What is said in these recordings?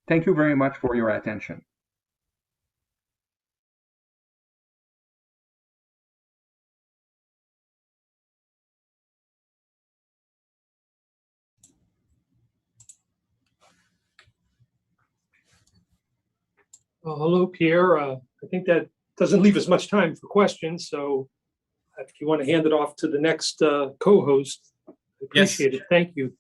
Thank you very much for your attention. Hello, Pierre. I think that doesn't leave us much time for questions. So if you want to hand it off to the next co-host, I appreciate it. Thank you.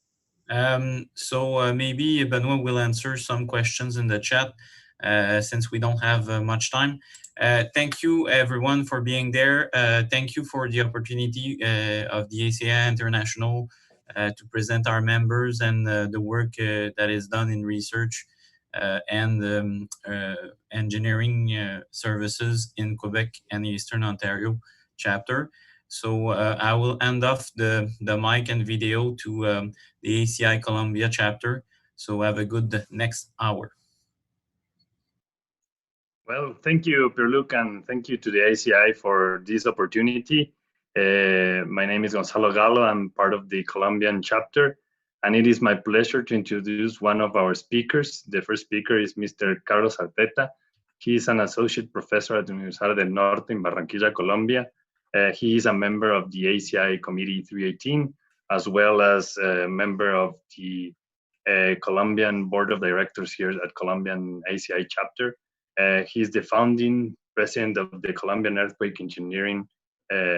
So maybe Benoit will answer some questions in the chat since we don't have much time. Thank you everyone for being there. Thank you for the opportunity of the ACI International to present our members and the work that is done in research and engineering services in Quebec and Eastern Ontario chapter. So I will hand off the mic and video to the ACI Colombia chapter. So have a good next hour. Well, thank you, Pierre-Luc, and thank you to the ACI for this opportunity. My name is Gonzalo Gallo. I'm part of the Colombian chapter, and it is my pleasure to introduce one of our speakers. The first speaker is Mr. Carlos Arteta. He is an associate professor at the Universidad del Norte in Barranquilla, Colombia. He is a member of the ACI Committee 318, as well as a member of the Colombian Board of Directors here at Colombian ACI chapter. He's the founding president of the Colombian Earthquake Engineering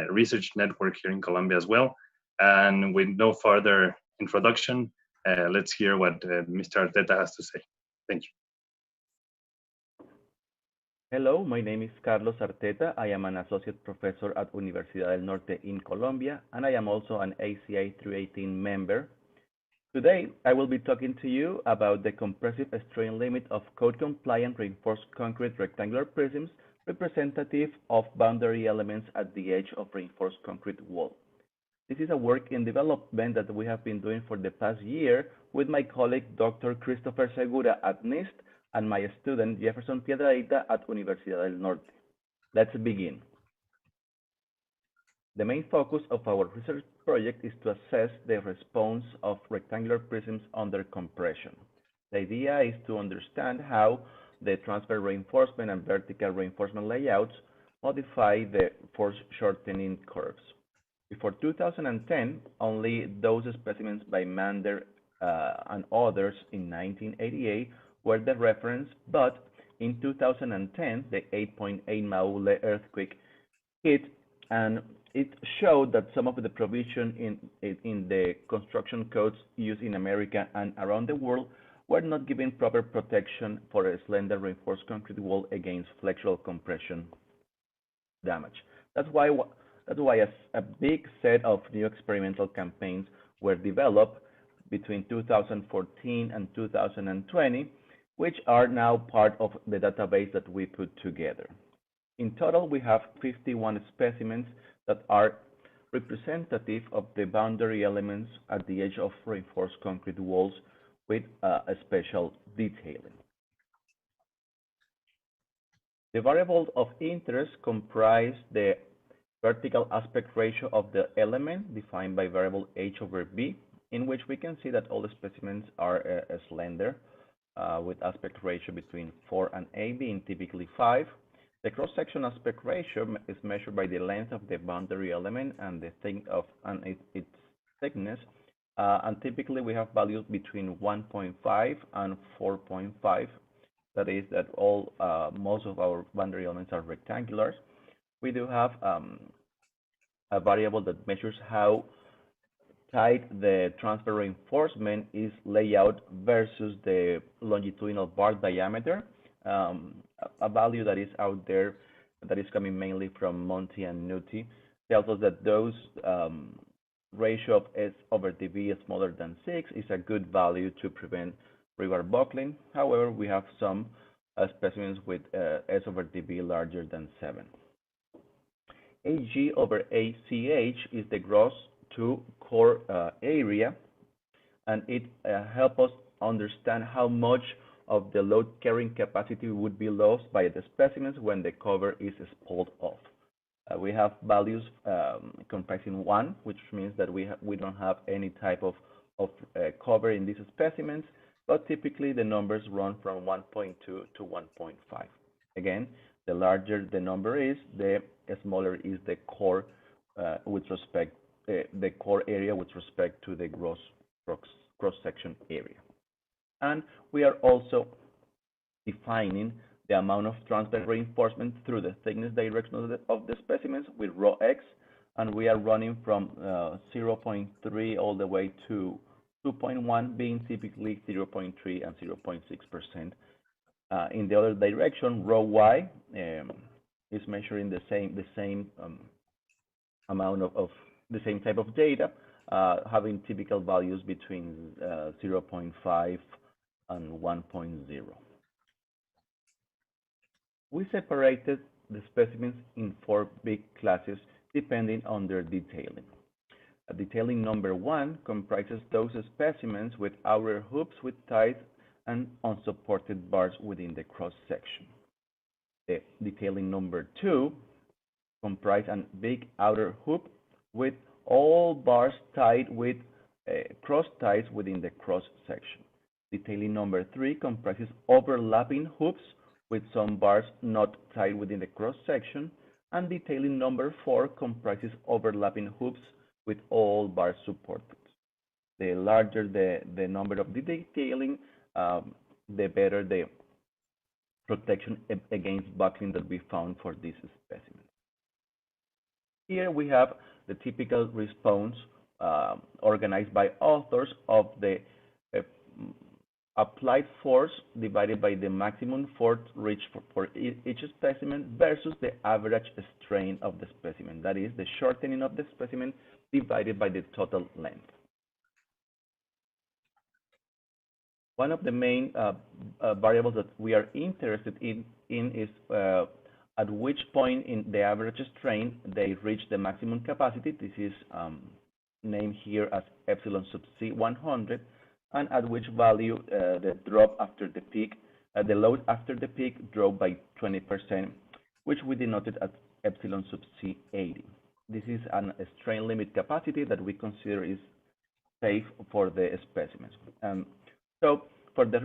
Research Network here in Colombia as well. And with no further introduction, let's hear what Mr. Arteta has to say. Thank you. Hello, my name is Carlos Arteta. I am an associate professor at Universidad del Norte in Colombia, and I am also an ACI 318 member. Today, I will be talking to you about the compressive strain limit of code-compliant reinforced concrete rectangular prisms representative of boundary elements at the edge of reinforced concrete wall. This is a work in development that we have been doing for the past year with my colleague, Dr. Christopher Segura at NIST, and my student, Jefferson Piedrahita at Universidad del Norte. Let's begin. The main focus of our research project is to assess the response of rectangular prisms under compression. The idea is to understand how the transfer reinforcement and vertical reinforcement layouts modify the force shortening curves. Before 2010, only those specimens by Mander and others in 1988 were the reference, but in 2010, the 8.8 Maule earthquake hit, and it showed that some of the provision in the construction codes used in America and around the world were not giving proper protection for a slender reinforced concrete wall against flexural compression damage. That's why a big set of new experimental campaigns were developed between 2014 and 2020, which are now part of the database that we put together. In total, we have 51 specimens that are representative of the boundary elements at the edge of reinforced concrete walls with a special detailing. The variables of interest comprise the vertical aspect ratio of the element defined by variable h over b, in which we can see that all the specimens are slender, with aspect ratio between 4 and 8 being typically 5. The cross-section aspect ratio is measured by the length of the boundary element and its thickness, and typically we have values between 1.5 and 4.5. That is that most of our boundary elements are rectangulars. We do have a variable that measures how tight the transfer reinforcement is layout versus the longitudinal bar diameter, a value that is out there that is coming mainly from Monti and Nuti, tells us that those ratio of S over dV is smaller than 6 is a good value to prevent rebar buckling. However, we have some specimens with S over dV larger than 7. AG over ACH is the gross to core area, and it helps us understand how much of the load carrying capacity would be lost by the specimens when the cover is pulled off. We have values comprising 1, which means that we don't have any type of cover in these specimens, but typically the numbers run from 1.2 to 1.5. Again, the larger the number is, the smaller is the core with respect the core area with respect to the gross cross-section area. And we are also defining the amount of transverse reinforcement through the thickness direction of the specimens with rho x, and we are running from 0.3 all the way to 2.1, being typically 0.3 and 0.6%. In the other direction, rho y is measuring the same amount of the same type of data, having typical values between 0.5 and 1.0. We separated the specimens in 4 big classes depending on their detailing. Detailing number 1 comprises those specimens with outer hoops with ties and unsupported bars within the cross-section. The detailing number 2 comprises a big outer hoop with all bars tied with cross ties within the cross-section. Detailing number 3 comprises overlapping hoops with some bars not tied within the cross-section, and detailing number 4 comprises overlapping hoops with all bars supported. The larger the number of the detailing, the better the protection against buckling that we found for this specimen. Here we have the typical response organized by authors of the applied force divided by the maximum force reached for each specimen versus the average strain of the specimen. That is the shortening of the specimen divided by the total length. One of the main variables that we are interested in is at which point in the average strain they reach the maximum capacity. This is named here as epsilon sub c 100, and at which value the drop after the peak, the load after the peak dropped by 20%, which we denoted as epsilon sub c 80. This is a strain limit capacity that we consider is safe for the specimens. So for the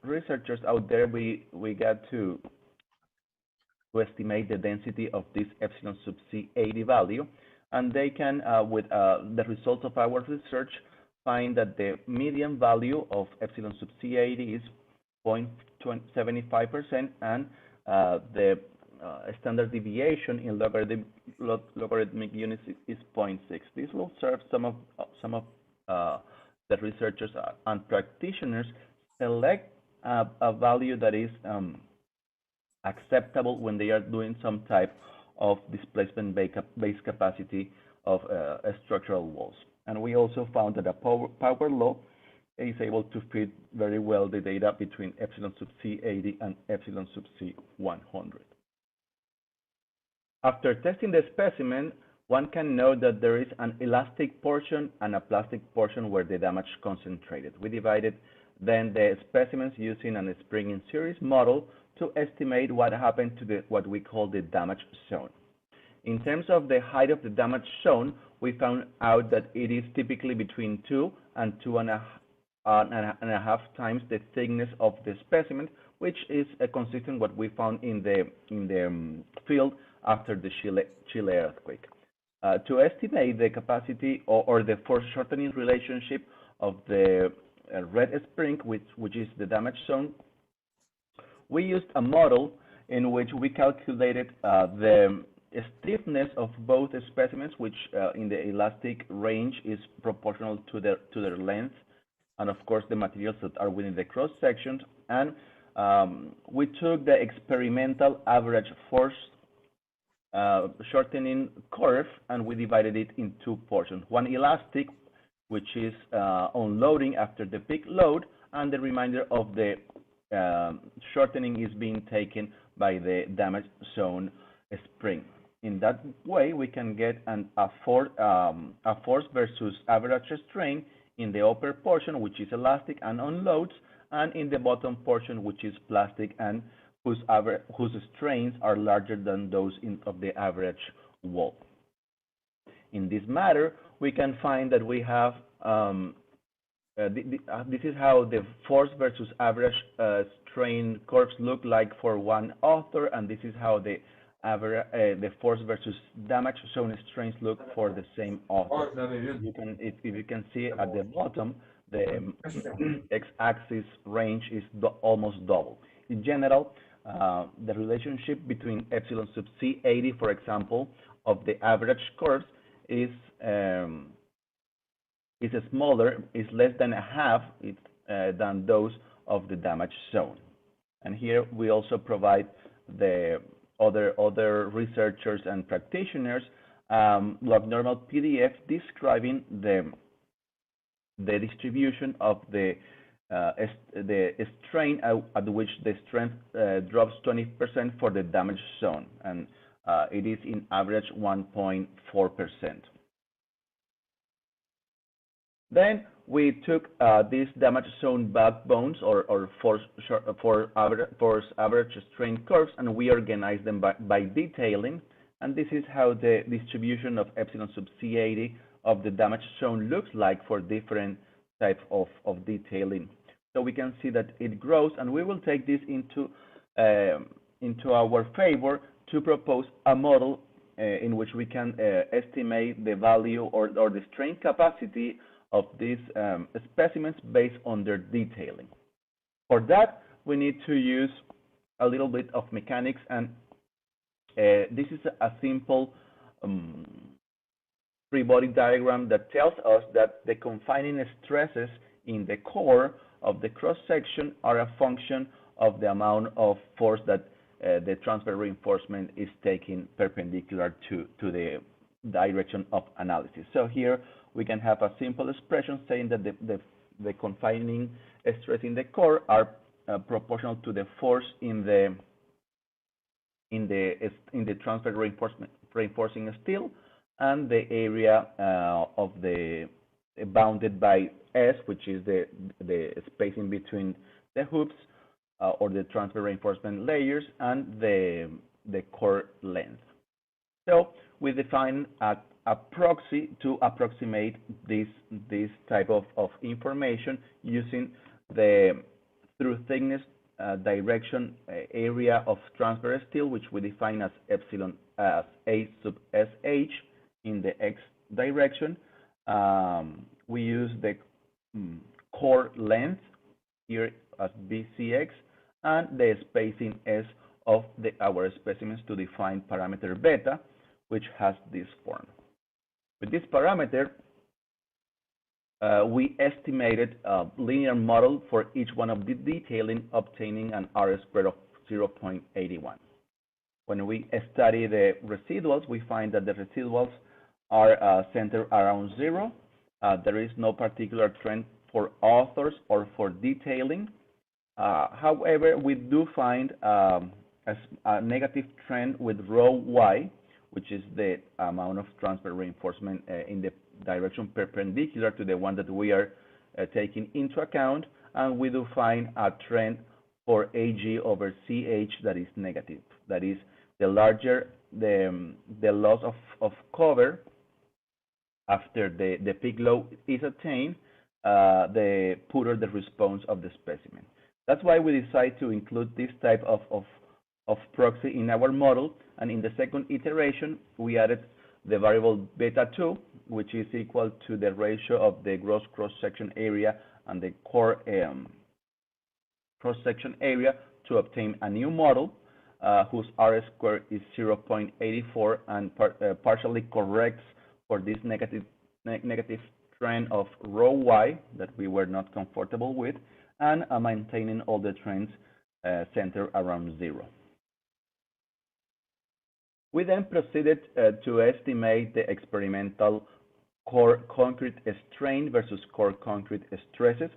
researchers out there, we got to estimate the density of this epsilon sub c 80 value, and they can, with the results of our research, find that the median value of epsilon sub c 80 is 0.75%, and the standard deviation in logarithmic units is 0.6. This will serve some of the researchers and practitioners select a value that is acceptable when they are doing some type of displacement-based capacity of structural walls. And we also found that a power law is able to fit very well the data between epsilon sub c 80 and epsilon sub c 100. After testing the specimen, one can note that there is an elastic portion and a plastic portion where the damage concentrated. We divided then the specimens using a spring-in series model to estimate what happened to what we call the damage zone. In terms of the height of the damage zone, we found out that it is typically between 2 and 2.5 times the thickness of the specimen, which is consistent with what we found in the field after the Chile earthquake. To estimate the capacity or the force shortening relationship of the red spring, which is the damage zone, we used a model in which we calculated the stiffness of both specimens, which in the elastic range is proportional to their length, and of course the materials that are within the cross sections. And we took the experimental average force shortening curve, and we divided it in 2 portions. One elastic, which is unloading after the peak load, and the remainder of the shortening is being taken by the damage zone spring. In that way, we can get a force versus average strain in the upper portion, which is elastic and unloads, and in the bottom portion, which is plastic and whose strains are larger than those of the average wall. In this matter, we can find that we have this is how the force versus average strain curves look like for one author, and this is how the average, the force versus damage zone strains look for the same author. You can, if you can see at the bottom, the x-axis range is almost double. In general, the relationship between epsilon sub c 80, for example, of the average curves is smaller, is less than a half than those of the damage zone. And here we also provide the other researchers and practitioners log normal PDF describing the distribution of the strain at which the strength drops 20% for the damage zone, and it is in average 1.4%. Then we took these damage zone backbones or force average strain curves, and we organized them by detailing. And this is how the distribution of epsilon sub C80 of the damage zone looks like for different types of detailing. So we can see that it grows, and we will take this into our favor to propose a model in which we can estimate the value or the strain capacity of these specimens based on their detailing. For that, we need to use a little bit of mechanics, and this is a simple free body diagram that tells us that the confining stresses in the core of the cross-section are a function of the amount of force that the transfer reinforcement is taking perpendicular to the direction of analysis. So here we can have a simple expression saying that the confining stress in the core are proportional to the force in the transfer reinforcing steel, and the area of the bounded by S, which is the spacing between the hoops or the transfer reinforcement layers, and the core length. So we define a proxy to approximate this type of information using the through thickness direction area of transfer steel, which we define as epsilon as A sub SH in the X direction. We use the core length here as BCX and the spacing S of our specimens to define parameter beta, which has this form. With this parameter, we estimated a linear model for each one of the detailing, obtaining an R-squared of 0.81. When we study the residuals, we find that the residuals are centered around 0. There is no particular trend for authors or for detailing. However, we do find a negative trend with row Y, which is the amount of transfer reinforcement in the direction perpendicular to the one that we are taking into account, and we do find a trend for AG over CH that is negative. That is, the larger the loss of cover after the peak load is attained, the poorer the response of the specimen. That's why we decide to include this type of proxy in our model, and in the second iteration, we added the variable beta 2, which is equal to the ratio of the gross cross-section area and the core cross-section area to obtain a new model whose R-squared is 0.84 and partially corrects for this negative trend of row Y that we were not comfortable with, and maintaining all the trends centered around 0. We then proceeded to estimate the experimental core concrete strain versus core concrete stresses.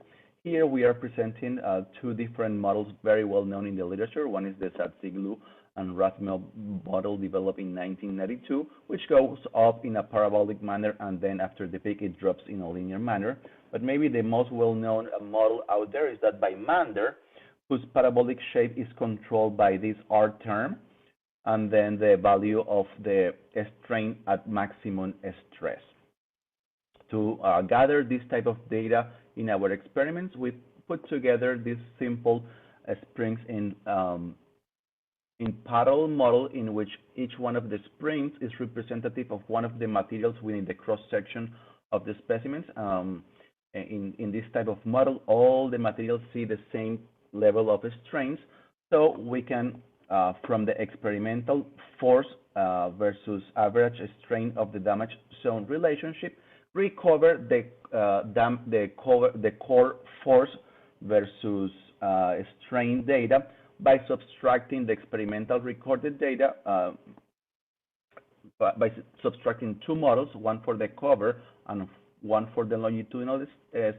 Here we are presenting two different models very well known in the literature. One is the Satziglu and Rathmel model developed in 1992, which goes up in a parabolic manner, and then after the peak it drops in a linear manner. But maybe the most well-known model out there is that by Mander, whose parabolic shape is controlled by this R term, and then the value of the strain at maximum stress. To gather this type of data in our experiments, we put together these simple springs in parallel model in which each one of the springs is representative of one of the materials within the cross section of the specimens. In this type of model, all the materials see the same level of strains, so we can, from the experimental force versus average strain of the damage zone relationship, recover the core force versus strain data by subtracting the experimental recorded data, by subtracting two models, one for the cover and one for the longitudinal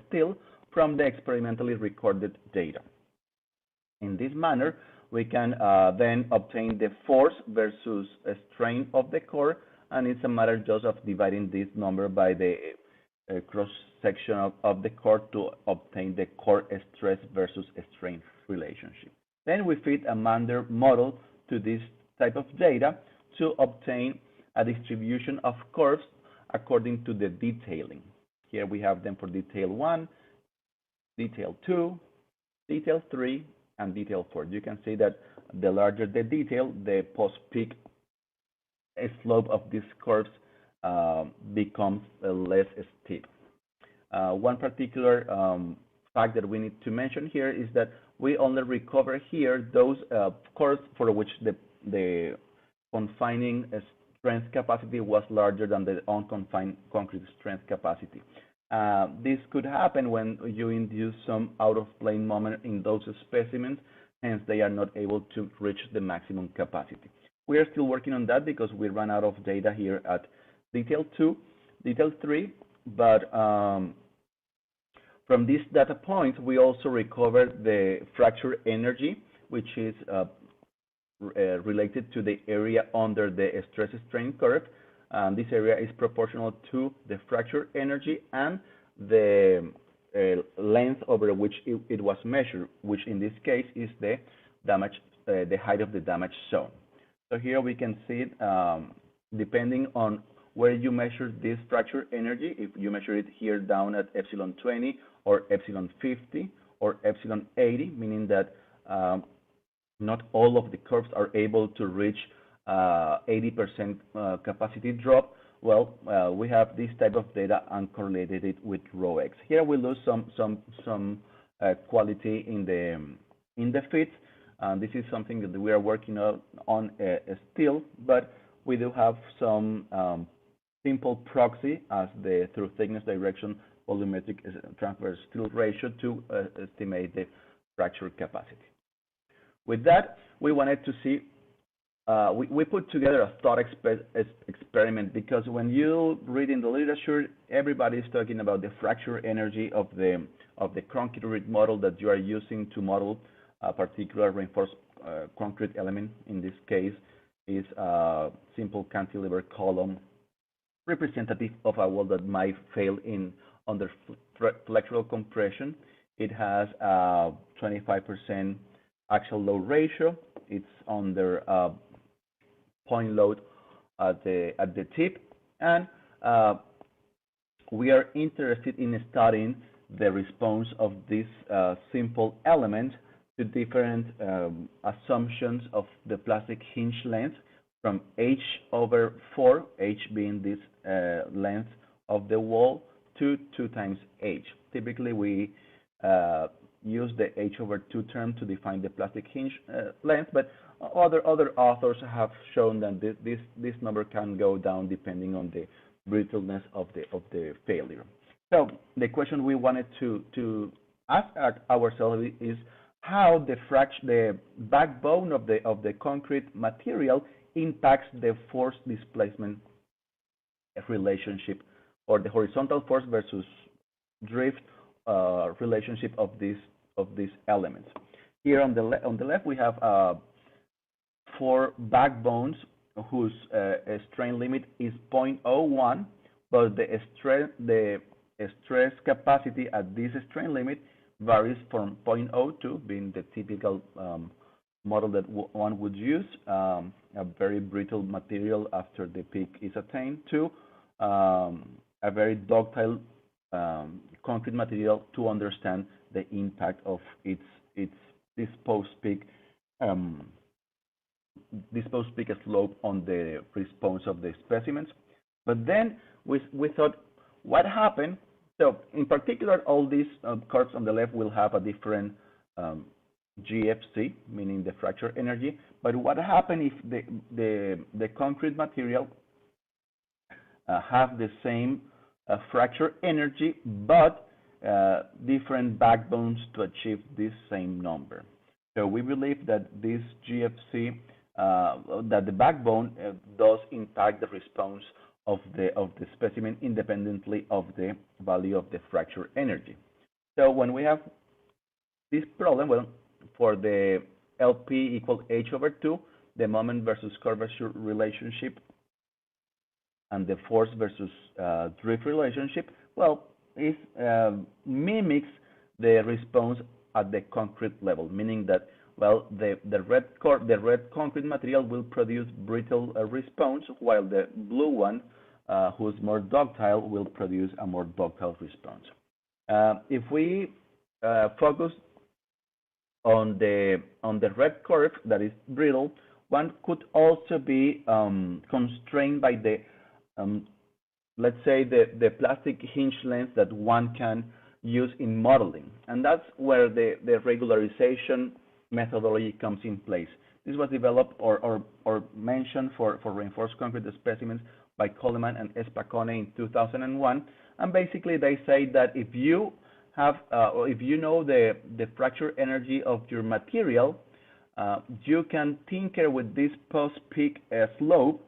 steel, from the experimentally recorded data. In this manner, we can then obtain the force versus strain of the core, and it's a matter just of dividing this number by the cross section of the core to obtain the core stress versus strain relationship. Then we fit a Mander model to this type of data to obtain a distribution of curves according to the detailing. Here we have them for detail 1, detail 2, detail 3, and detail 4. You can see that the larger the detail, the post-peak slope of these curves becomes less steep. One particular fact that we need to mention here is that we only recover here those curves for which the confining strength capacity was larger than the unconfined concrete strength capacity. This could happen when you induce some out-of-plane moment in those specimens, hence they are not able to reach the maximum capacity. We are still working on that because we ran out of data here at detail 2, detail 3, but from these data points, we also recovered the fracture energy, which is related to the area under the stress-strain curve. This area is proportional to the fracture energy and the length over which it was measured, which in this case is the damage, the height of the damage zone. So here we can see it, depending on where you measure this fracture energy, if you measure it here down at epsilon 20 or epsilon 50 or epsilon 80, meaning that not all of the curves are able to reach 80% capacity drop. Well, we have this type of data and correlated it with rho x. Here we lose some quality in the fit. This is something that we are working on still, but we do have some simple proxy as the through thickness direction volumetric transverse steel ratio to estimate the fracture capacity. With that, we wanted to see, we put together a thought experiment, because when you read in the literature, everybody is talking about the fracture energy of the concrete model that you are using to model a particular reinforced concrete element. In this case, is a simple cantilever column representative of a wall that might fail under flexural compression. It has a 25% axial load ratio. It's under point load at the tip, and we are interested in studying the response of this simple element to different assumptions of the plastic hinge length from h/4, h being this length of the wall, to 2 times h. Typically, we use the h/2 term to define the plastic hinge length, but other authors have shown that this number can go down depending on the brittleness of the failure. So the question we wanted to ask ourselves is how the backbone of the concrete material impacts the force displacement relationship, or the horizontal force versus drift relationship of these elements. Here on the left we have 4 backbones whose strain limit is 0.01, but the stress capacity at this strain limit varies from 0.02, being the typical model that one would use, a very brittle material after the peak is attained, to a very ductile concrete material to understand the impact of this post-peak slope on the response of the specimens. But then we thought, what happened? So in particular, all these curves on the left will have a different GFC, meaning the fracture energy. But what happened if the concrete material have the same fracture energy, but different backbones to achieve this same number? So we believe that this GFC, that the backbone does impact the response of the specimen independently of the value of the fracture energy. So when we have this problem, well, for the LP equal H/2, the moment versus curvature relationship and the force versus drift relationship, well, it mimics the response at the concrete level, meaning that, well, the red concrete material will produce brittle response, while the blue one, who's more ductile, will produce a more ductile response. If we focus on the red curve that is brittle, one could also be constrained by the let's say the plastic hinge length that one can use in modeling, and that's where the regularization methodology comes in place. This was developed or mentioned for reinforced concrete specimens by Coleman and Espacone in 2001, and basically they say that if you have, if you know the fracture energy of your material, you can tinker with this post-peak slope.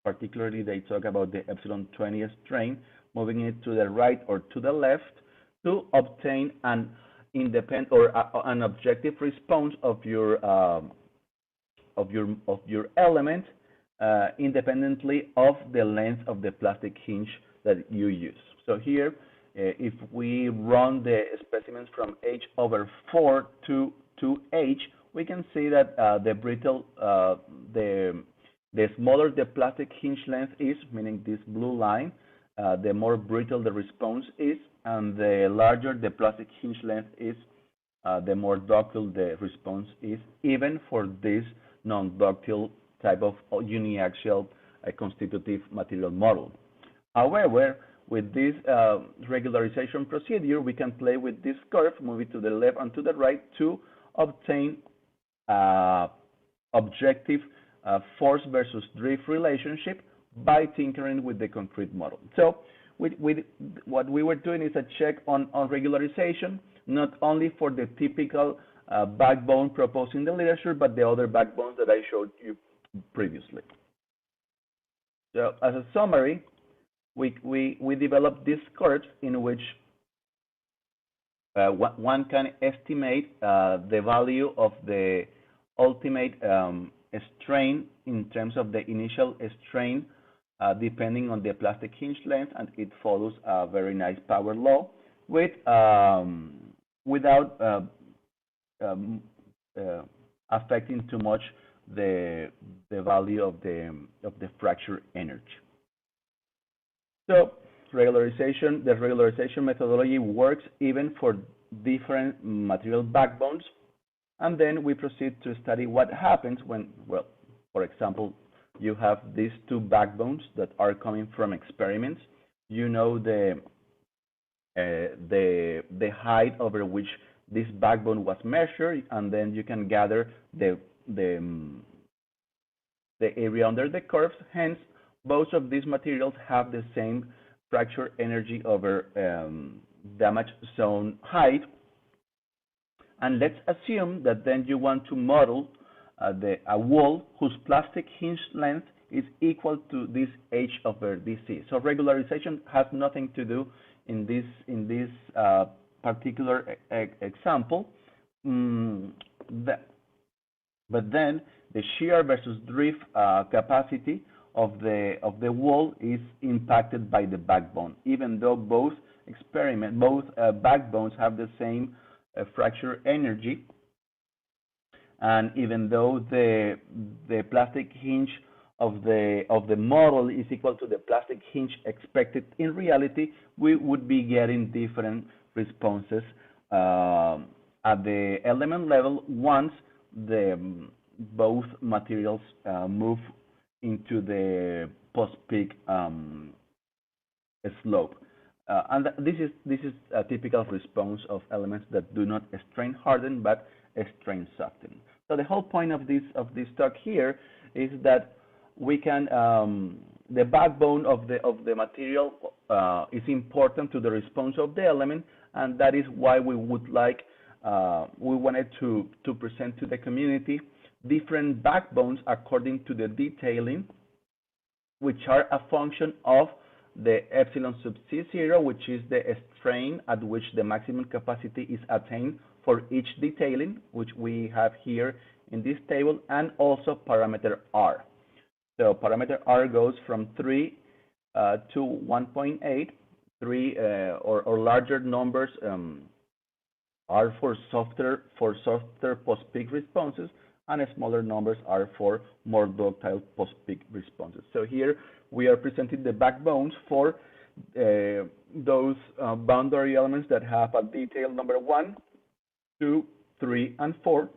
Particularly, they talk about the epsilon 20 strain, moving it to the right or to the left to obtain an independent or an objective response of your element, independently of the length of the plastic hinge that you use. So here, if we run the specimens from H/4 to H, we can see that the brittle, the smaller the plastic hinge length is, meaning this blue line, the more brittle the response is, and the larger the plastic hinge length is, the more ductile the response is, even for this non-ductile type of uniaxial constitutive material model. However, with this regularization procedure, we can play with this curve, move it to the left and to the right to obtain objective force versus drift relationship by tinkering with the concrete model. So what we were doing is a check on regularization, not only for the typical backbone proposed in the literature, but the other backbones that I showed you previously. So as a summary, we developed these curves in which one can estimate the value of the ultimate strain in terms of the initial strain, depending on the plastic hinge length, and it follows a very nice power law with without affecting too much the value of the fracture energy. So the regularization methodology works even for different material backbones. And then we proceed to study what happens when, well, for example, you have these two backbones that are coming from experiments. You know the height over which this backbone was measured, and then you can gather the area under the curves. Hence, both of these materials have the same fracture energy over damage zone height. And let's assume that then you want to model a wall whose plastic hinge length is equal to this H/dc. So regularization has nothing to do in this particular example. But then the shear versus drift capacity of the wall is impacted by the backbone, even though both backbones have the same fracture energy, and even though the plastic hinge the model is equal to the plastic hinge expected in reality, we would be getting different responses at the element level once both materials move into the post-peak slope. And this is a typical response of elements that do not strain harden but strain soften. So the whole point of this talk here is that we can the backbone of the material is important to the response of the element, and that is why we would like we wanted to present to the community different backbones according to the detailing, which are a function of the epsilon sub C0, which is the strain at which the maximum capacity is attained for each detailing, which we have here in this table, and also parameter R. So parameter R goes from 3 to 1.8. 3 or larger numbers are for softer post-peak responses, and smaller numbers are for more ductile post-peak responses. So here we are presenting the backbones for those boundary elements that have a detail number 1, 2, 3, and 4.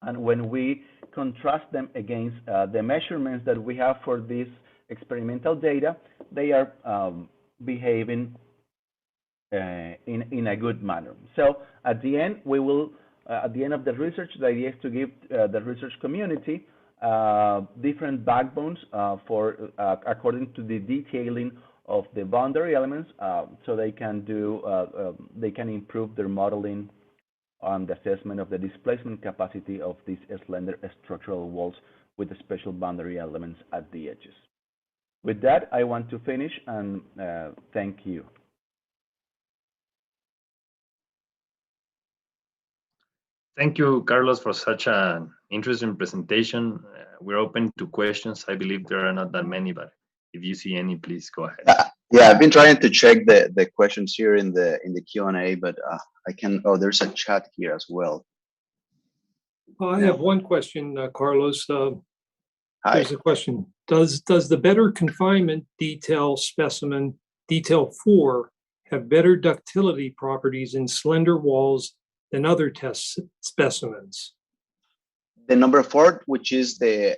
And when we contrast them against the measurements that we have for this experimental data, they are behaving in a good manner. So at the end, we will, at the end of the research, the idea is to give the research community different backbones for according to the detailing of the boundary elements, so they can do they can improve their modeling on the assessment of the displacement capacity of these slender structural walls with the special boundary elements at the edges. With that, I want to finish and thank you. Thank you, Carlos, for such an interesting presentation. We're open to questions. I believe there are not that many, but if you see any, please go ahead. Yeah, I've been trying to check the questions here in the Q&A, but I can. Oh, there's a chat here as well. I have one question, Carlos. Hi. There's a question. Does the better confinement detail specimen, detail 4, have better ductility properties in slender walls than other test specimens? The number 4, which is the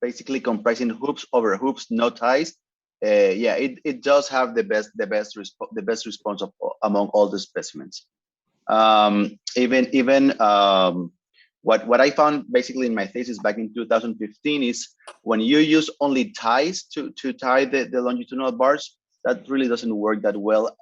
basically comprising hoops over hoops, no ties. Yeah, it does have the best response of among all the specimens. Even what I found basically in my thesis back in 2015 is when you use only ties to tie the longitudinal bars, that really doesn't work that well.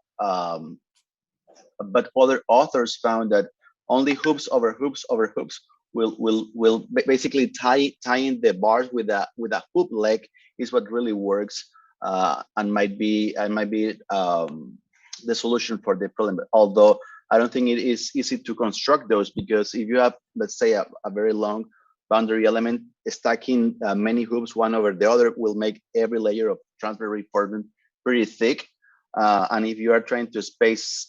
But other authors found that only hoops over hoops over hoops will basically tying the bars with a hoop leg is what really works and might be the solution for the problem. Although I don't think it is easy to construct those, because if you have, let's say, a very long boundary element, stacking many hoops one over the other will make every layer of transfer reinforcement pretty thick. And if you are trying to space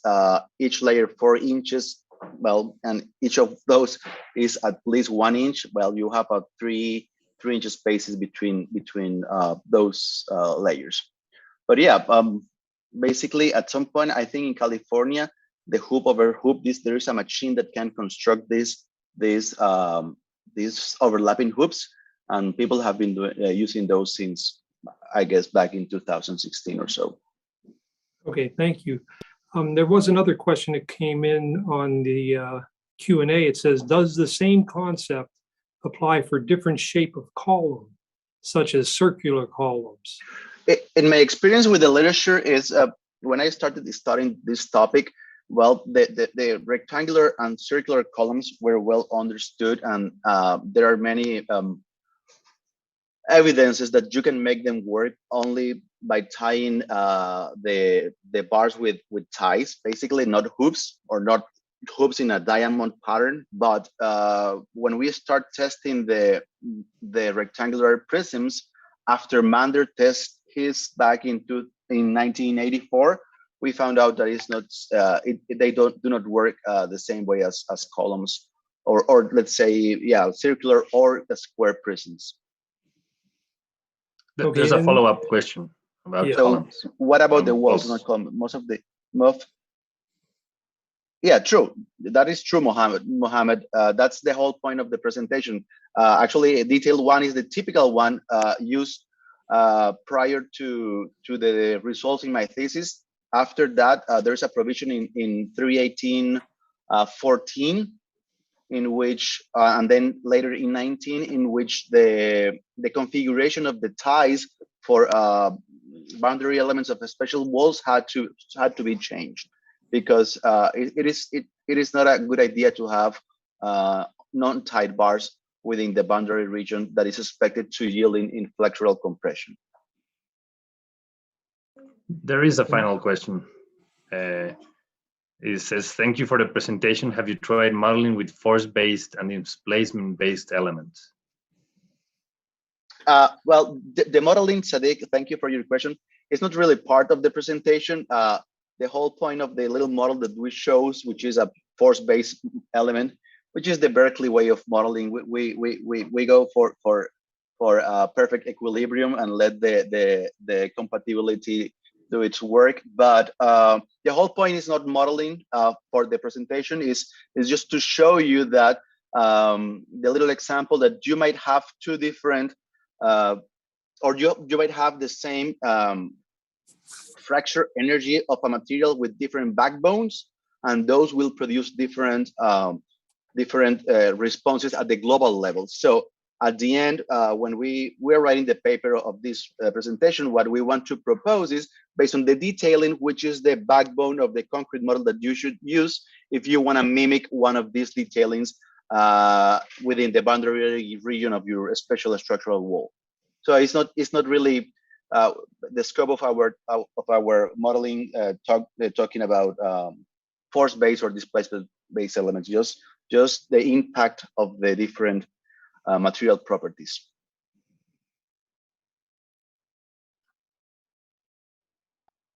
each layer 4 inches, well, and each of those is at least 1 inch, well, you have a 3 inch spaces between those layers. But yeah, basically at some point, I think in California, the hoop over hoop, there is a machine that can construct these overlapping hoops, and people have been using those since, I guess, back in 2016 or so. Okay, thank you. There was another question that came in on the Q&A. It says, does the same concept apply for different shape of column, such as circular columns? In my experience with the literature is when I started studying this topic, well, the rectangular and circular columns were well understood, and there are many evidences that you can make them work only by tying the bars with ties, basically not hoops, or not hoops in a diamond pattern. But when we start testing the rectangular prisms after Mander test his back in 1984, we found out that it's not they do not work the same way as columns or let's say, yeah, circular or square prisms. Okay, There's a and- follow-up question about Yeah. So columns. what about the walls? Walls. Not columns. Yeah, true. That is true, Mohammed. That's the whole point of the presentation. Actually, detailed one is the typical one used prior to the results in my thesis. After that, there's a provision in 318.14 in which, and then later in 19, in which the configuration of the ties for boundary elements of the special walls had to be changed, because it is not a good idea to have non-tight bars within the boundary region that is expected to yield in flexural compression. There is a final question. It says, thank you for the presentation. Have you tried modeling with force-based and displacement-based elements? Well, the modeling, Sadiq, thank you for your question. It's not really part of the presentation. The whole point of the little model that we shows, which is a force-based element, which is the Berkeley way of modeling. We go for perfect equilibrium and let the compatibility do its work. But the whole point is not modeling for the presentation, is just to show you that the little example that you might have two different or you might have the same fracture energy of a material with different backbones, and those will produce different responses at the global level. So at the end, when we're writing the paper of this presentation, what we want to propose is, based on the detailing, which is the backbone of the concrete model that you should use if you want to mimic one of these detailings within the boundary region of your special structural wall. So it's not really the scope of our modeling talking about force-based or displacement-based elements, just the impact of the different material properties.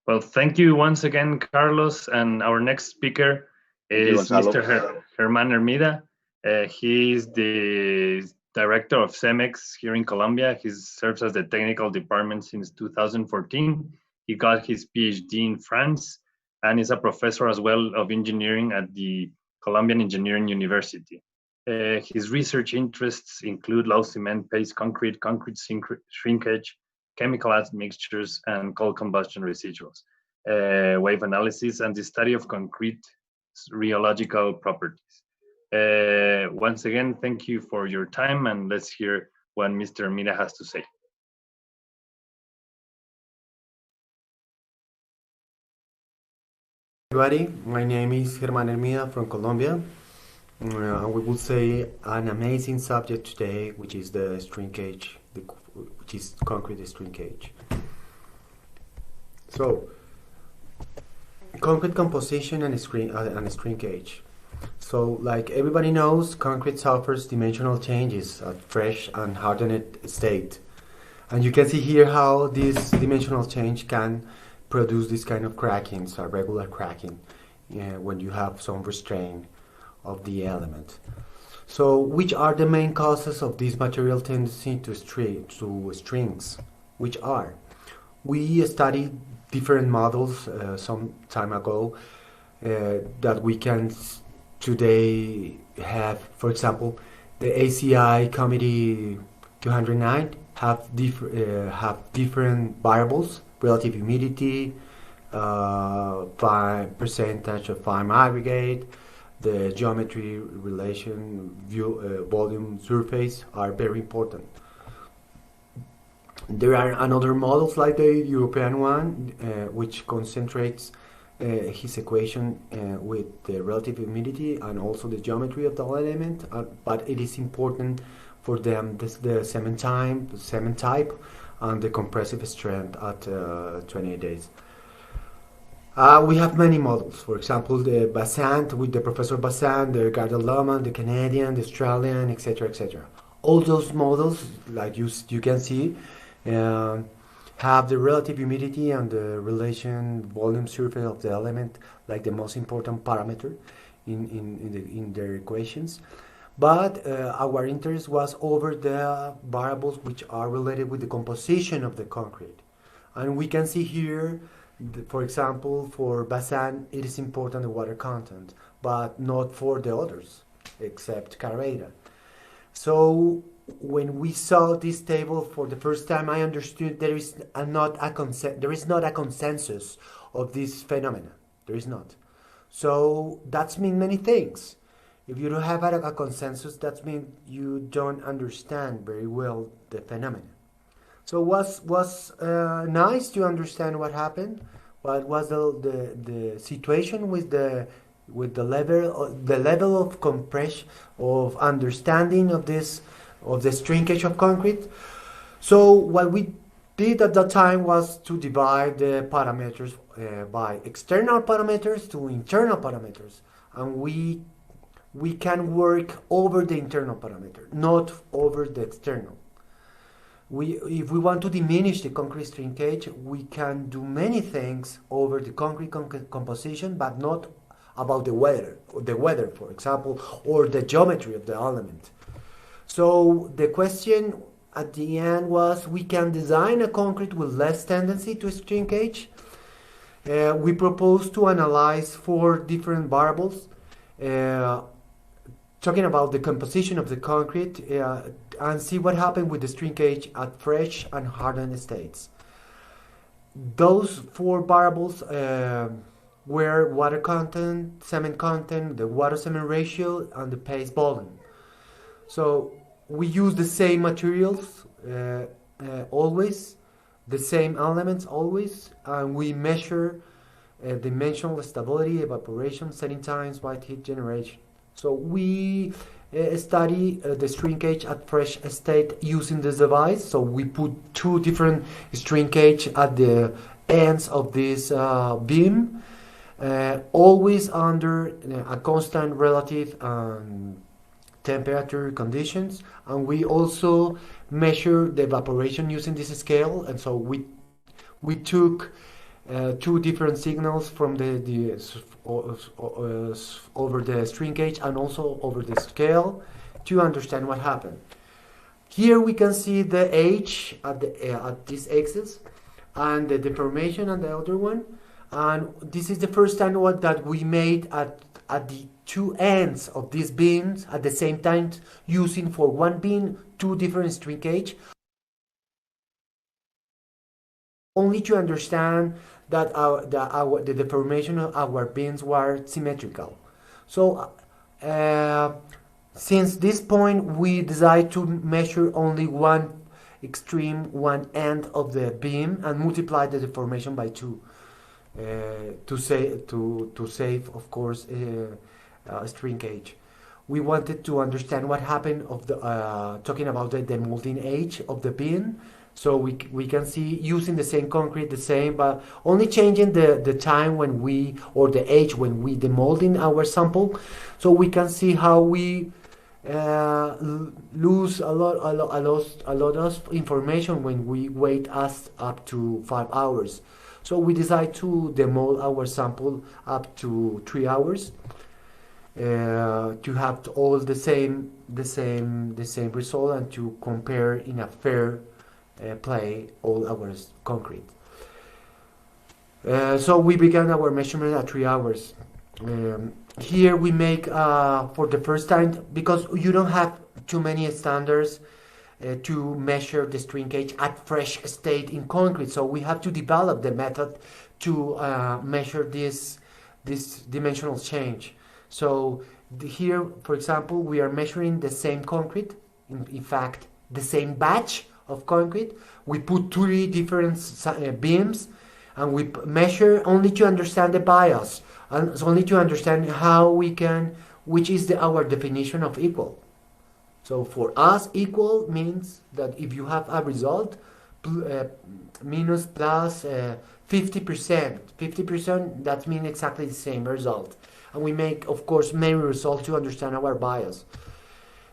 Well, thank you once again, Carlos. And our next speaker is Mr. Germán Hermida. He is the director of CEMEX here in Colombia. He serves as the technical department since 2014. He got his PhD in France and is a professor as well of engineering at the Colombian Engineering University. His research interests include low cement paste concrete, concrete shrinkage, chemical admixtures, and cold combustion residuals, wave analysis, and the study of concrete rheological properties. Once again, thank you for your time, and let's hear what Mr. Hermida has to say. Everybody, my name is Germán Hermida from Colombia. We would say an amazing subject today, which is the shrinkage, which is concrete shrinkage. So, concrete composition and shrinkage. So, like everybody knows, concrete suffers dimensional changes at fresh and hardened state. And you can see here how this dimensional change can produce this kind of cracking, so regular cracking, when you have some restraint of the element. So, which are the main causes of this material tendency to strings? Which are? We studied different models some time ago that we can today have. For example, the ACI Committee 209 have different variables: relative humidity, percentage of fine aggregate, the geometry relation, volume surface are very important. There are another models like the European one, which concentrates his equation with the relative humidity and also the geometry of the element, but it is important for them the cement type and the compressive strength at 28 days. We have many models. For example, the Bassant with the Professor Bassant, the Gardel-Lohmann, the Canadian, the Australian, etc., etc. All those models, like you can see, have the relative humidity and the relation volume surface of the element like the most important parameter in their equations. But our interest was over the variables which are related with the composition of the concrete. And we can see here, for example, for Bazan, it is important the water content, but not for the others, except Carrera. So when we saw this table for the first time, I understood there is not a consensus of this phenomena. There is not. So that's mean many things. If you don't have a consensus, that means you don't understand very well the phenomena. So was nice to understand what happened. What was the situation with the level of compression of understanding of the shrinkage of concrete. So what we did at that time was to divide the parameters by external parameters to internal parameters, and we can work over the internal parameter, not over the external. If we want to diminish the concrete shrinkage, we can do many things over the concrete composition, but not about the weather, for example, or the geometry of the element. So the question at the end was, we can design a concrete with less tendency to shrinkage. We propose to analyze 4 different variables, talking about the composition of the concrete, and see what happened with the shrinkage at fresh and hardened states. Those 4 variables were water content, cement content, the water-cement ratio, and the paste volume. So we use the same materials always, the same elements always, and we measure dimensional stability, evaporation, setting times, white heat generation. So we study the shrinkage at fresh state using this device. So we put 2 different shrinkage at the ends of this beam, always under a constant relative temperature conditions, and we also measure the evaporation using this scale. And so we took 2 different signals from over the shrinkage and also over the scale to understand what happened. Here we can see the age at this axis and the deformation on the other one. And this is the first time that we made at the 2 ends of these beams at the same time, using for one beam 2 different shrinkage, only to understand that the deformation of our beams were symmetrical. So since this point, we decided to measure only one end of the beam and multiply the deformation by 2 to save, of course, shrinkage. We wanted to understand what happened of the talking about the molding age of the beam. So we can see, using the same concrete, the same, but only changing the time when or the age when we demolding our sample. So we can see how we lose a lot of information when we wait up to 5 hours. So we decide to demold our sample up to 3 hours to have all the same result and to compare in a fair play all our concrete. So we began our measurement at 3 hours. Here we make for the first time, because you don't have too many standards to measure the shrinkage at fresh state in concrete. So we have to develop the method to measure this dimensional change. So here, for example, we are measuring the same concrete, in fact, the same batch of concrete. We put 3 different beams, and we measure only to understand the bias, and only to understand how we can, which is our definition of equal. So for us, equal means that if you have a result minus plus 50%, that means exactly the same result. And we make, of course, many results to understand our bias.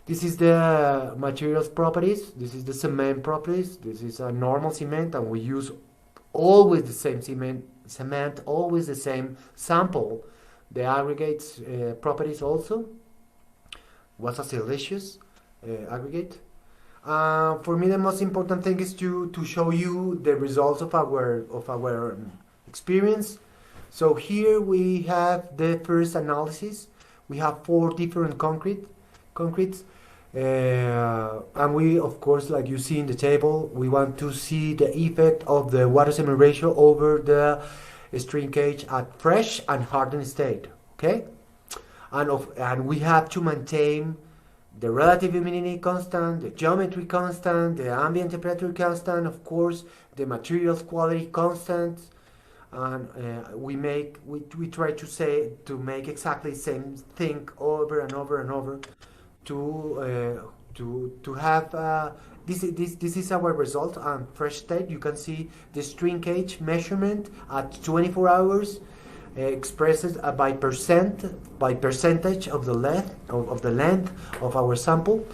This is the materials properties. This is the cement properties. This is a normal cement, and we use always the same cement, always the same sample. The aggregates properties also. was a siliceous aggregate. For me, the most important thing is to show you the results of our experience. So here we have the first analysis. We have 4 different concretes. And we, of course, like you see in the table, we want to see the effect of the water-cement ratio over the shrinkage at fresh and hardened state. Okay, and we have to maintain the relative humidity constant, the geometry constant, the ambient temperature constant, of course, the materials quality constant, and we try to make exactly the same thing over and over and over to have this is our result on fresh state. You can see the shrinkage measurement at 24 hours expressed by percentage of the length of our sample.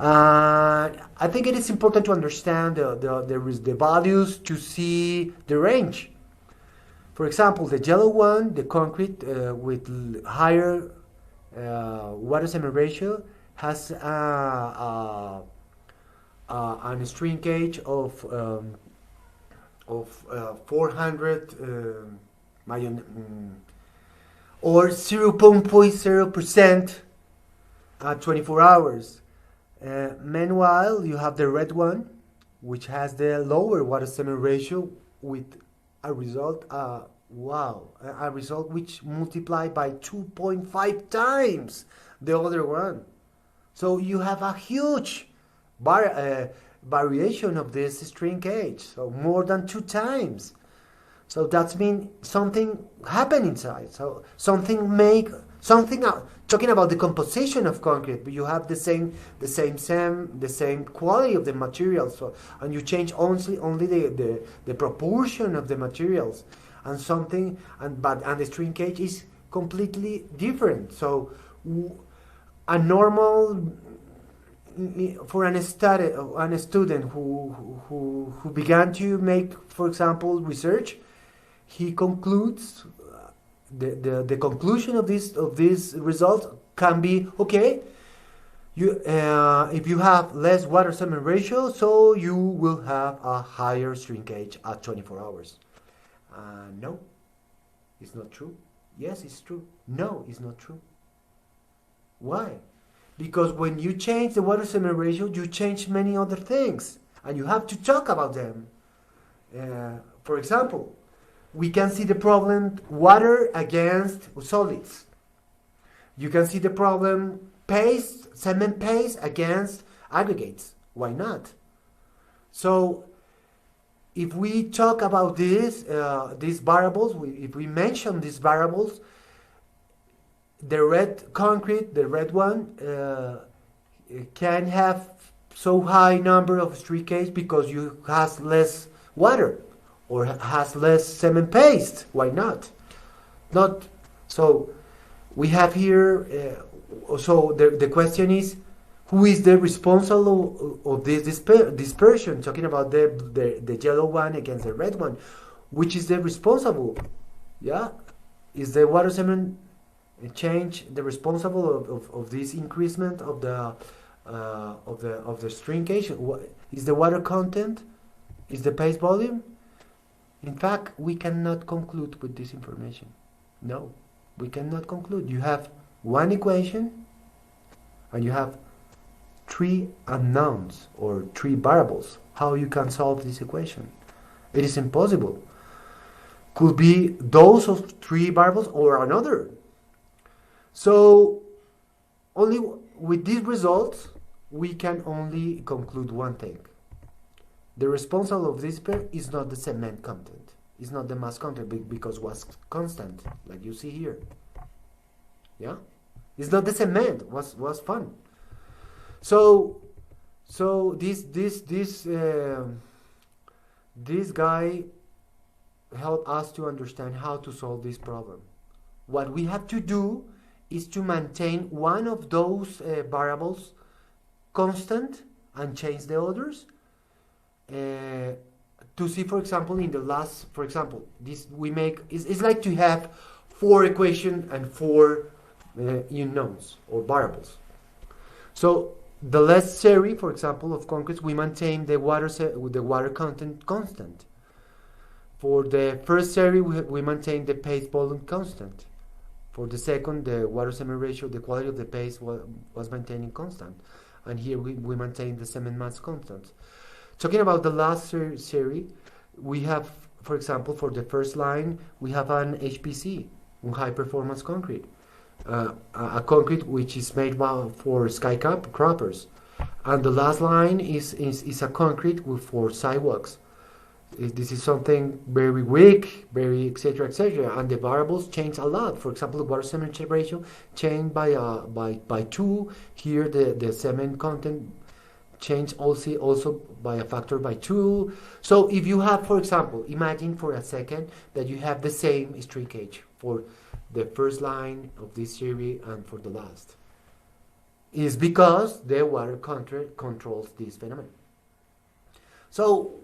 I think it is important to understand the values to see the range. For example, the yellow one, the concrete with higher water-cement ratio, has a shrinkage of 400 or 0.0% at 24 hours. Meanwhile, you have the red one, which has the lower water-cement ratio with a result, a result which multiplied by 2.5 times the other one. So you have a huge variation of this shrinkage, so more than 2 times. So that means something happened inside. So talking about the composition of concrete, but you have the same quality of the materials. So, and you change only the proportion of the materials, and the shrinkage is completely different. So a normal for a student who began to make, for example, research, he concludes the conclusion of this result can be okay. If you have less water-cement ratio, so you will have a higher shrinkage at 24 hours. No, it's not true. Yes, it's true. No, it's not true. Why? Because when you change the water-cement ratio, you change many other things, and you have to talk about them. For example, we can see the problem water against solids. You can see the problem cement paste against aggregates. Why not? So if we talk about these variables, if we mention these variables, the red concrete, the red one, can have so high number of shrinkage because you has less water or has less cement paste. Why not? Not so. We have here. So the question is, who is the responsible of this dispersion? Talking about the yellow one against the red one, which is the responsible? Yeah, is the water cement change the responsible of this increasement of the shrinkage? Is the water content? Is the paste volume? In fact, we cannot conclude with this information. No, we cannot conclude. You have one equation and you have 3 unknowns or 3 variables. How you can solve this equation? It is impossible. Could be those of 3 variables or another. So only with these results we can only conclude one thing. The responsible of this pair is not the cement content. It's not the mass content because it was constant, like you see here. Yeah? It's not the cement, was fun. So this guy helped us to understand how to solve this problem. What we have to do is to maintain one of those variables constant and change the others. To see, for example, in the last, for example, this we make it's like to have 4 equations and 4 unknowns or variables. So the last series, for example, of concrete, we maintain the water content constant. For the first series, we maintain the paste volume constant. For the second, the water-cement ratio, the quality of the paste was maintaining constant. And here we maintain the cement mass constant. Talking about the last series, we have, for example, for the first line, we have an HPC, high-performance concrete. A concrete which is made for skyscrapers. And the last line is a concrete for sidewalks. This is something very weak, very etc. etc. And the variables change a lot. For example, the water cement ratio changed by 2. Here the cement content changed also by a factor by 2. So if you have, for example, imagine for a second that you have the same shrinkage for the first line of this series and for the last. Is because the water controls this phenomenon. So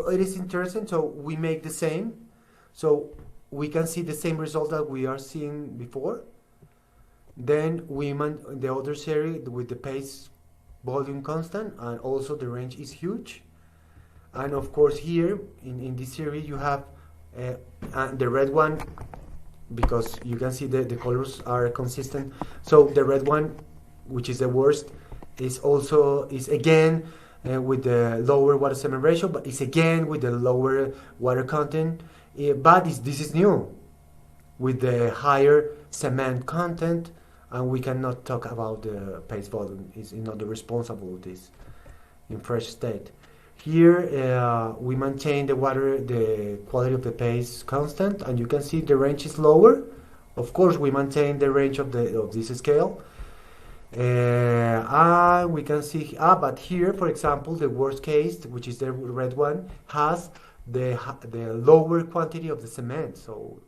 it is interesting. So we make the same. So we can see the same result that we are seeing before. Then we the other series with the paste volume constant, and also the range is huge. And of course here in this series you have the red one, because you can see the colors are consistent. So the red one, which is the worst, is again with the lower water cement ratio, but it's again with the lower water content. But this is new with the higher cement content, and we cannot talk about the paste volume. It's not the responsible of this in fresh state. Here we maintain the quality of the paste constant, and you can see the range is lower. Of course, we maintain the range of this scale. We can see, but here, for example, the worst case, which is the red one, has the lower quantity of the cement, so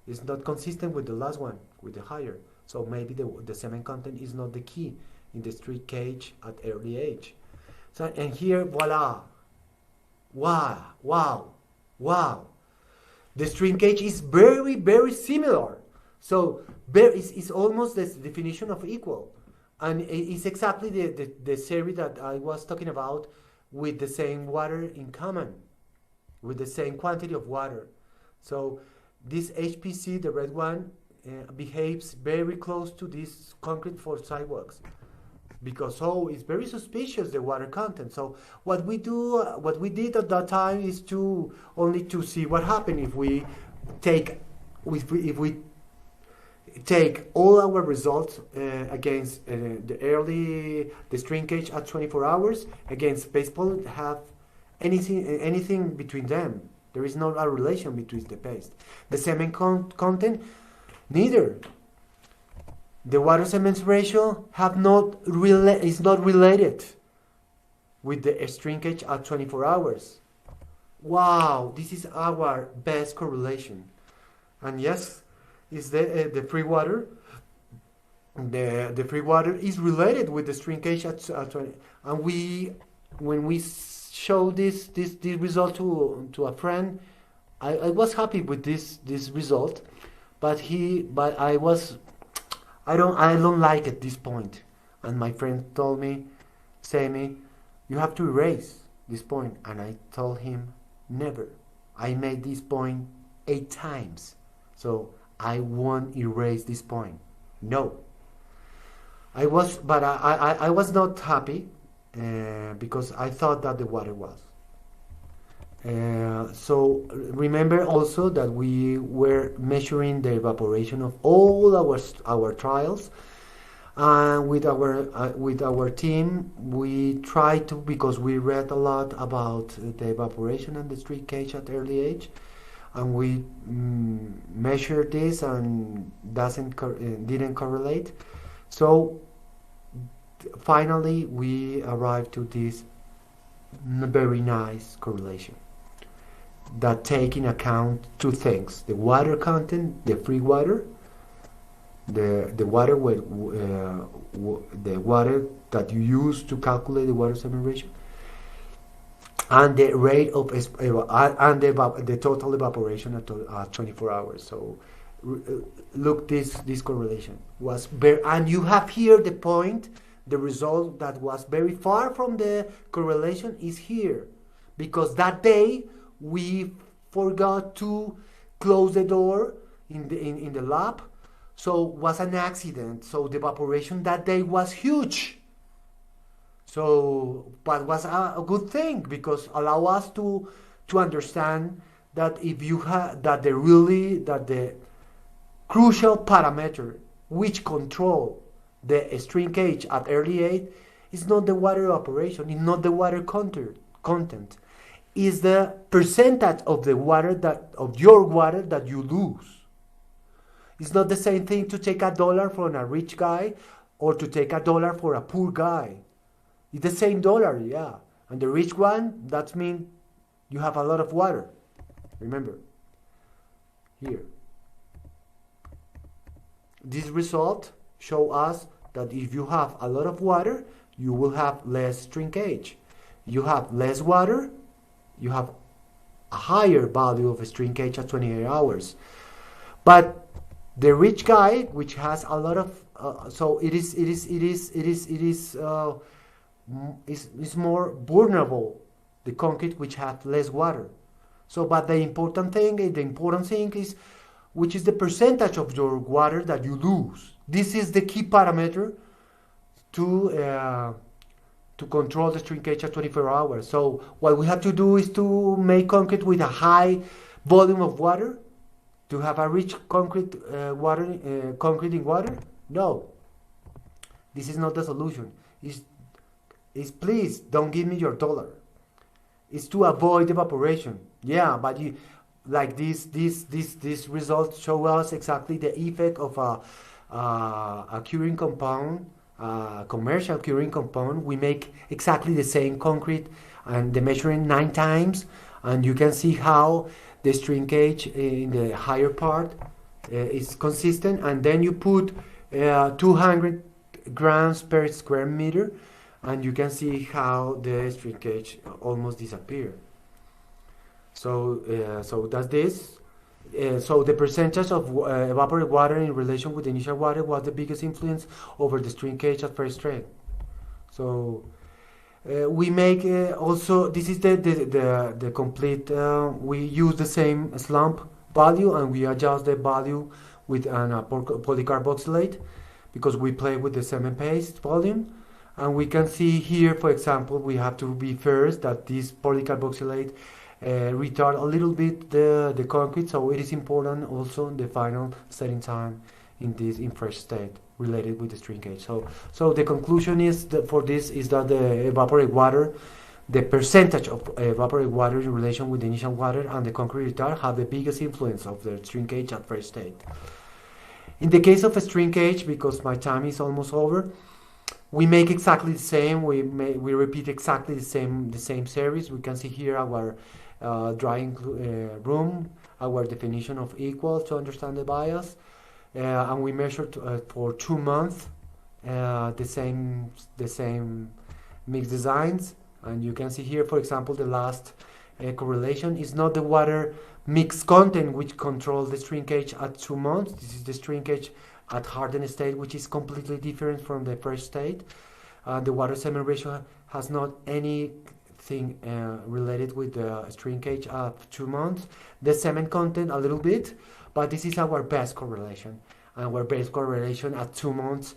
it's not consistent with the last one, with the higher. So maybe the cement content is not the key in the shrinkage at early age. So, and here, voila, wow. The shrinkage is very, very similar. So it's almost the definition of equal. And it's exactly the series that I was talking about, with the same water in common, with the same quantity of water. So this HPC, the red one, behaves very close to this concrete for sidewalks, because it's very suspicious, the water content. So what we did at that time is to see what happened if we take all our results against the shrinkage at 24 hours against paste volume, have anything between them. There is not a relation between the paste. The cement content, neither. The water cement ratio is not related with the shrinkage at 24 hours. Wow, this is our best correlation. And yes, is the free water. The free water is related with the shrinkage at 20. And when we show this result to a friend, I was happy with this result, but I don't like at this point. And my friend told me, you have to erase this point. And I told him, never. I made this point 8 times. So I won't erase this point. No. I was not happy because I thought that the water was. So remember also that we were measuring the evaporation of all our trials, and with our team we tried to, because we read a lot about the evaporation and the shrinkage at early age, and we measured this and didn't correlate. So finally we arrived to this very nice correlation that take in account 2 things: the water content, the free water, the water that you use to calculate the water cement ratio, and the rate of the total evaporation at 24 hours. So look, this correlation was very, and you have here the point The result that was very far from the correlation is here, because that day we forgot to close the door in the lab, so was an accident. So the evaporation that day was huge. So, but was a good thing, because allow us to understand that if you have that the crucial parameter which control the shrinkage at early age is not the water evaporation, is not the water content, is the percentage of the water of your water that you lose. It's not the same thing to take $1 from a rich guy or to take $1 for a poor guy. It's the same dollar, yeah. And the rich one, that means you have a lot of water. Remember, here. This result show us that if you have a lot of water, you will have less shrinkage. You have less water, you have a higher value of shrinkage at 28 hours. But the rich guy, which has a lot of, so it is more vulnerable, the concrete which have less water. So, but the important thing is which is the percentage of your water that you lose. This is the key parameter to control the shrinkage at 24 hours. So what we have to do is to make concrete with a high volume of water, to have a rich concrete concrete in water. No, this is not the solution. Is please don't give me your $1. It's to avoid evaporation. Yeah, but you like these results show us exactly the effect of a curing compound, commercial curing compound. We make exactly the same concrete and the measuring 9 times, and you can see how the shrinkage in the higher part is consistent, and then you put 200 grams per square meter, and you can see how the shrinkage almost disappear. So so that's this. So the percentage of evaporated water in relation with the initial water was the biggest influence over the shrinkage at first strain. So we make also, this is the complete, we use the same slump value and we adjust the value with an polycarboxylate, because we play with the cement paste volume. And we can see here, for example, we have to be first that this polycarboxylate retard a little bit the concrete, so it is important also the final setting time in fresh state related with the shrinkage. So the conclusion is that for this is that the evaporated water, the percentage of evaporated water in relation with the initial water and the concrete retard have the biggest influence of the shrinkage at first state. In the case of a shrinkage, because my time is almost over, we make exactly the same. We repeat exactly the same series. We can see here our drying room, our definition of equal to understand the bias, and we measured for 2 months the same mixed designs. And you can see here, for example, the last correlation is not the water mixed content which controls the shrinkage at 2 months. This is the shrinkage at hardened state, which is completely different from the first state. The water cement ratio has not anything related with the shrinkage at 2 months. The cement content a little bit, but this is our best correlation. Our best correlation at 2 months,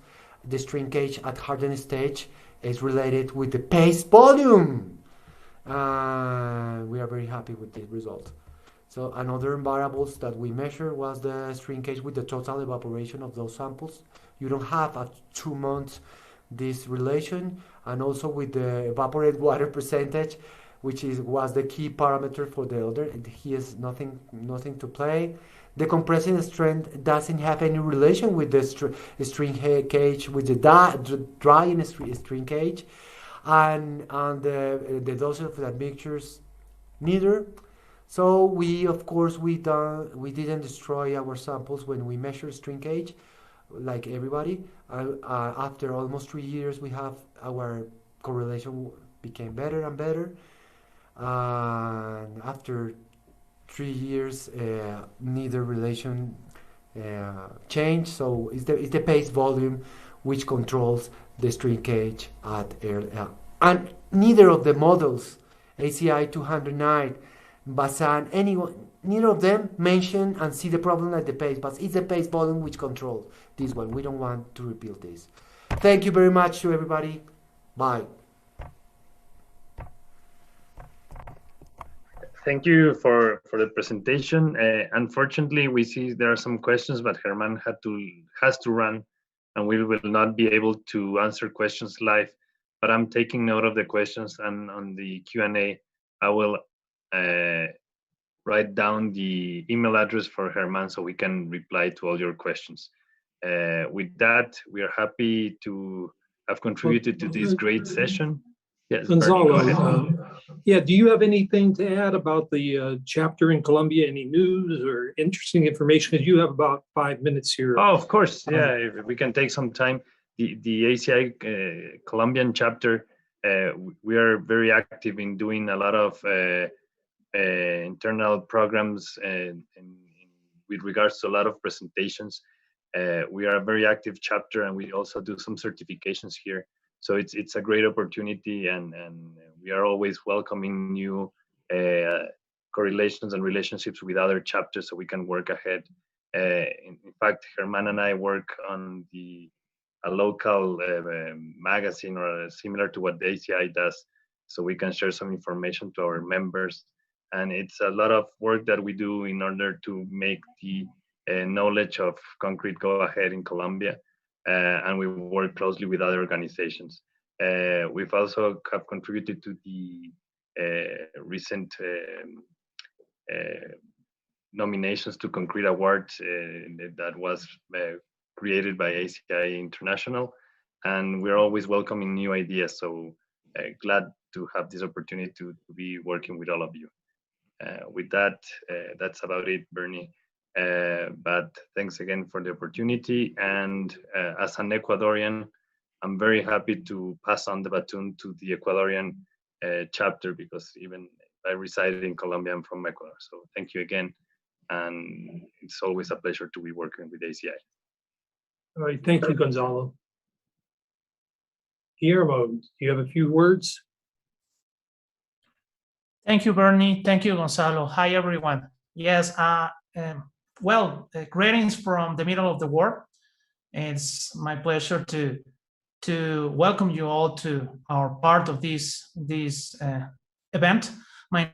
the shrinkage at hardened stage is related with the paste volume. We are very happy with this result. So another variables that we measure was the shrinkage with the total evaporation of those samples. You don't have at 2 months this relation, and also with the evaporated water percentage, which was the key parameter for the other. He has nothing to play. The compressive strength doesn't have any relation with the shrinkage, with the drying shrinkage, and the dose of the mixtures neither. So we, of course, we didn't destroy our samples when we measure shrinkage, like everybody. After almost 3 years, we have our correlation became better and better. After 3 years, neither relation changed. So it's the paste volume which controls the shrinkage at early, and neither of the models, ACI 209, Basan, anyone, neither of them mention and see the problem at the pace, but it's the pace volume which control this one. We don't want to repeat this. Thank you very much to everybody. Bye. Thank you for the presentation. Unfortunately, we see there are some questions, but Herman has to run, and we will not be able to answer questions live. But I'm taking note of the questions, and on the Q&A, I will write down the email address for Herman so we can reply to all your questions. With that, we are happy to have contributed to this great session. Yes, Gonzalo, Bernie, go ahead. yeah, do you have anything to add about the chapter in Colombia? Any news or interesting information? Because you have about 5 minutes here. Oh, of course, yeah. If we can take some time. The ACI Colombian chapter, we are very active in doing a lot of internal programs with regards to a lot of presentations. We are a very active chapter, and we also do some certifications here. So it's a great opportunity, and we are always welcoming new correlations and relationships with other chapters so we can work ahead. In fact, Herman and I work on a local magazine or similar to what the ACI does, so we can share some information to our members. And it's a lot of work that we do in order to make the knowledge of concrete go ahead in Colombia. And we work closely with other organizations. We've also have contributed to the recent nominations to Concrete Awards that was created by ACI International, and we're always welcoming new ideas. So glad to have this opportunity to be working with all of you. With that, that's about it, Bernie. But thanks again for the opportunity. And as an Ecuadorian, I'm very happy to pass on the baton to the Ecuadorian chapter, because even I reside in Colombia, I'm from Ecuador. So thank you again. And it's always a pleasure to be working with ACI. All right, thank you, Gonzalo. Guillermo, do you have a few words? Thank you, Bernie. Thank you, Gonzalo. Hi, everyone. Yes, well, greetings from the middle of the world. It's my pleasure to welcome you all to our part of this event. My